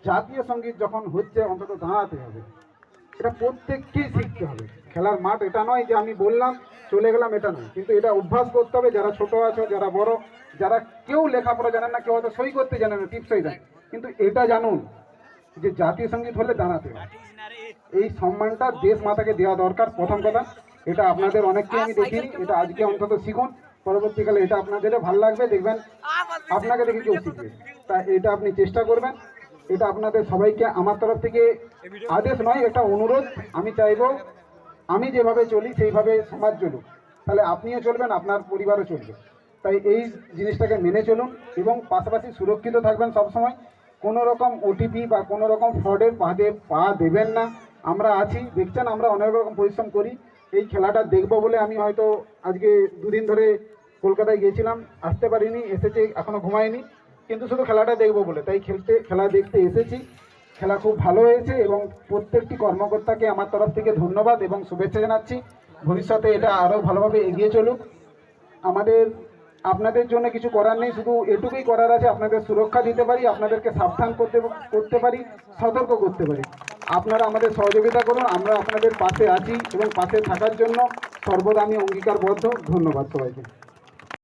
জাতীয় সঙ্গীত যখন হচ্ছে অন্তত দাঁড়াতে হবে, এটা প্রত্যেককেই শিখতে হবে। খেলার মাঠ এটা নয় যে আমি বললাম চলে গেলাম, এটা নয়, কিন্তু এটা অভ্যাস করতে হবে। যারা ছোট আছো, যারা বড়, যারা কেউ লেখাপড়া জানেন না, কেউ হয়তো সই করতে জানেন না, টিপসই দেয়, কিন্তু এটা জানুন যে জাতীয় সঙ্গীত হলে দাঁড়াতে হবে। এই সম্মানটা দেশ মাতাকে দেওয়া দরকার, প্রথম কথা। এটা আপনাদের অনেককে আমি দেখিনি, এটা আজকে অন্তত শিখুন, পরবর্তীকালে এটা আপনাদের ভালো লাগবে, দেখবেন আপনাকে দেখে কেউ শিখবে। তা এটা আপনি চেষ্টা করবেন। এটা আপনাদের সবাইকে আমার তরফ থেকে আদেশ নয়, একটা অনুরোধ। আমি চাইবো আমি যেভাবে চলি সেইভাবে সমাজ চলুক, তাহলে আপনিও চলবেন, আপনার পরিবারও চলবে। তাই এই জিনিসটাকে মেনে চলুন এবং পাশাপাশি সুরক্ষিত থাকবেন সবসময়। কোনো রকম ওটিপি বা কোনো রকম ফ্রডের ফাঁদে পা দেবেন না। আমরা আছি, দেখছেন আমরা অনেক রকম পরিশ্রম করি। এই খেলাটা দেখবো বলে আমি হয়তো আজকে দুদিন ধরে কলকাতায় গিয়েছিলাম, আসতে পারিনি, এসেছি এখনও ঘুমাইনি, কিন্তু শুধু খেলাটা দেখবো বলে, তাই খেলা দেখতে এসেছি। খেলা খুব ভালো হয়েছে এবং প্রত্যেকটি কর্মকর্তাকে আমার তরফ থেকে ধন্যবাদ এবং শুভেচ্ছা জানাচ্ছি। ভবিষ্যতে এটা আরও ভালোভাবে এগিয়ে চলুক। আমাদের আপনাদের জন্য কিছু করার নেই, শুধু এটুকুই করার আছে, আপনাদের সুরক্ষা দিতে পারি, আপনাদেরকে সাবধান করতে পারি, সতর্ক করতে পারি। আপনারা আমাদের সহযোগিতা করুন, আমরা আপনাদের পাশে আছি এবং পাশে থাকার জন্য সর্বদা আমি অঙ্গীকারবদ্ধ। ধন্যবাদ সবাইকে।